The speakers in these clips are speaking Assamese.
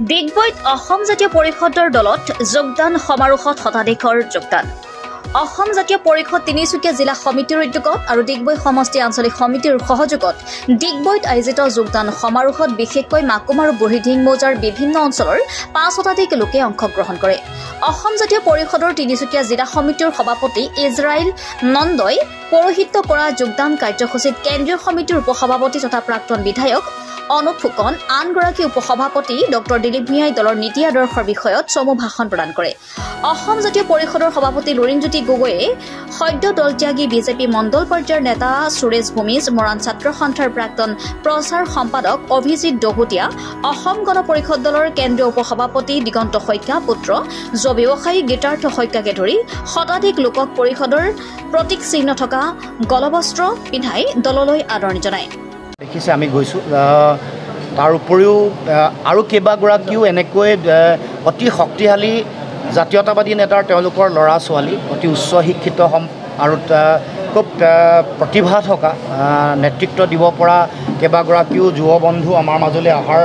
ডিগবৈত অসম জাতীয় পৰিষদৰ দলত যোগদান সমাৰোহত শতাধিকৰ যোগদান। অসম জাতীয় পৰিষদ তিনিচুকীয়া জিলা সমিতিৰ উদ্যোগত আৰু ডিগবৈ সমষ্টি আঞ্চলিক সমিতিৰ সহযোগত ডিগবৈত আয়োজিত যোগদান সমাৰোহত বিশেষকৈ মাকুম আৰু বুঢ়ীডিং মৌজাৰ বিভিন্ন অঞ্চলৰ ৫ শতাধিক লোকে অংশগ্ৰহণ কৰে। অসম জাতীয় পৰিষদৰ তিনিচুকীয়া জিলা সমিতিৰ সভাপতি ইজৰাইল নন্দই পৌৰোহিত্য কৰা যোগদান কাৰ্যসূচীত কেন্দ্ৰীয় সমিতিৰ উপসভাপতি তথা প্ৰাক্তন বিধায়ক অনুপ ফুকন, আনগৰাকী উপসভাপতি ডক্টৰ দিলীপ ভূঞাই দলৰ নীতি আদৰ্শৰ বিষয়ত চমু ভাষণ প্ৰদান কৰে। অসম জাতীয় পৰিষদৰ সভাপতি লুৰিণজ্যোতি গগৈয়ে সদ্য দলত্যাগী বিজেপি মণ্ডল পৰ্যায়ৰ নেতা সুৰেশ ভূমিজ, মৰাণ ছাত্ৰ সন্থাৰ প্ৰাক্তন প্ৰচাৰ সম্পাদক অভিজিৎ দহোটীয়া, অসম গণ পৰিষদ দলৰ কেন্দ্ৰীয় উপসভাপতি দিগন্ত শইকীয়া পুত্ৰ ব্যৱসায়ী গীতাৰ্থ শইকীয়াকে ধৰি শতাধিক লোকক পৰিষদৰ প্ৰতীক চিহ্ন থকা গলবস্ত্ৰ পিন্ধাই দললৈ আদৰণি জনায়। দেখিছে আমি গৈছোঁ, তাৰ উপৰিও আৰু কেইবাগৰাকীও এনেকৈ অতি শক্তিশালী জাতীয়তাবাদী নেতাৰ তেওঁলোকৰ ল'ৰা ছোৱালী অতি উচ্চ শিক্ষিত আৰু খুব প্ৰতিভা থকা নেতৃত্ব দিব পৰা কেইবাগৰাকীও যুৱ বন্ধু আমাৰ মাজলৈ অহাৰ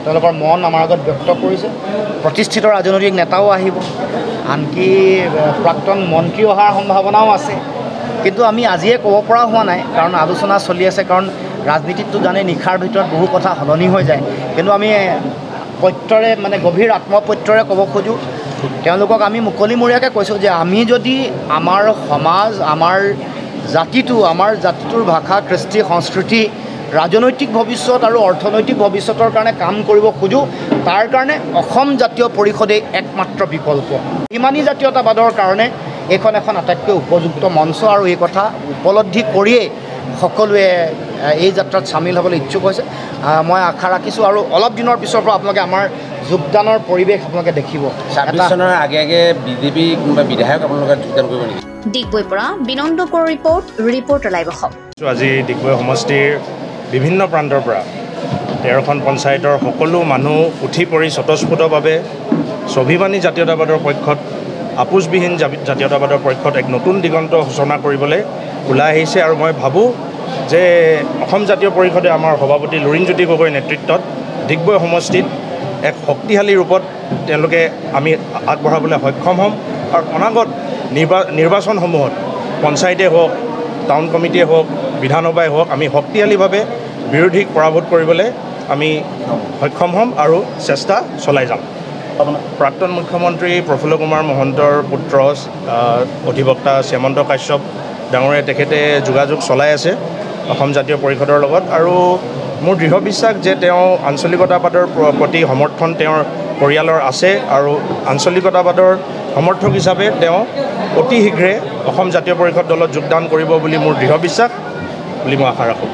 তেওঁলোকৰ মন আমাৰ আগত ব্যক্ত কৰিছে। প্ৰতিষ্ঠিত ৰাজনৈতিক নেতাও আহিব, আনকি প্ৰাক্তন মন্ত্ৰী অহাৰ সম্ভাৱনাও আছে। কিন্তু আমি আজিয়ে ক'ব পৰা হোৱা নাই, কাৰণ আলোচনা চলি আছে। কাৰণ ৰাজনীতিতটো জানে নিশাৰ ভিতৰত বহু কথা সলনি হৈ যায়। কিন্তু আমি প্ৰত্যৰে গভীৰ আত্মপ্ৰত্যৰে ক'ব খোজোঁ, তেওঁলোকক আমি মুকলিমূৰীয়াকৈ কৈছোঁ যে আমি যদি আমাৰ সমাজ, আমাৰ জাতিটোৰ ভাষা, কৃষ্টি, সংস্কৃতি, ৰাজনৈতিক ভৱিষ্যত আৰু অৰ্থনৈতিক ভৱিষ্যতৰ কাৰণে কাম কৰিব খোজোঁ, তাৰ কাৰণে অসম জাতীয় পৰিষদেই একমাত্ৰ বিকল্প। ইমানী জাতীয়তাবাদৰ কাৰণে এইখন এখন আটাইতকৈ উপযুক্ত মঞ্চ, আৰু এই কথা উপলব্ধি কৰিয়েই সকলোৱে এই যাত্ৰাত চামিল হ'বলৈ ইচ্ছুক হৈছে। মই আশা ৰাখিছোঁ আৰু অলপ দিনৰ পিছৰ পৰা আপোনালোকে আমাৰ যোগদানৰ পৰিৱেশ আপোনালোকে দেখিব। ২৬ চনৰ আগে আগে বিজেপি কোনোবা বিধায়ক আপোনালোকে যোগদান কৰিব নেকি? ডিগবৈৰ পৰা বিনন্দ কৰ ৰিপৰ্ট লাইভ অসম। আজি ডিগবৈ সমষ্টিৰ বিভিন্ন প্ৰান্তৰ পৰা ১৩খন পঞ্চায়তৰ সকলো মানুহ উঠি পৰি স্বতঃস্ফূৰ্তভাৱে স্বাভিমানী জাতীয়তাবাদৰ পক্ষত, আপোচবিহীন জাতীয়তাবাদৰ পক্ষত এক নতুন দিগন্ত সূচনা কৰিবলৈ ওলাই আহিছে। আৰু মই ভাবোঁ যে অসম জাতীয় পৰিষদে আমাৰ সভাপতি লুৰিণজ্যোতি গগৈৰ নেতৃত্বত ডিগবৈ সমষ্টিত এক শক্তিশালী ৰূপত তেওঁলোকে আমি আগবঢ়াবলৈ সক্ষম হ'ম। আৰু অনাগত নিৰ্বাচনসমূহত পঞ্চায়তে হওক, টাউন কমিটিয়ে হওক, বিধানসভাই হওক, আমি শক্তিশালীভাৱে বিৰোধীক পৰাভূত কৰিবলৈ আমি সক্ষম হ'ম আৰু চেষ্টা চলাই যাম। প্ৰাক্তন মুখ্যমন্ত্ৰী প্ৰফুল্ল কুমাৰ মহন্তৰ পুত্ৰ অধিবক্তা শ্যামন্ত কাশ্যপ ডাঙৰীয়াই তেখেতে যোগাযোগ চলাই আছে অসম জাতীয় পৰিষদৰ লগত। আৰু মোৰ দৃঢ় বিশ্বাস যে তেওঁ আঞ্চলিকতাবাদৰ প্ৰতি সমৰ্থন তেওঁৰ পৰিয়ালৰ আছে, আৰু আঞ্চলিকতাবাদৰ সমৰ্থক হিচাপে তেওঁ অতি শীঘ্ৰে অসম জাতীয় পৰিষদ দলত যোগদান কৰিব বুলি মোৰ দৃঢ় বিশ্বাস বুলি মই আশা ৰাখোঁ।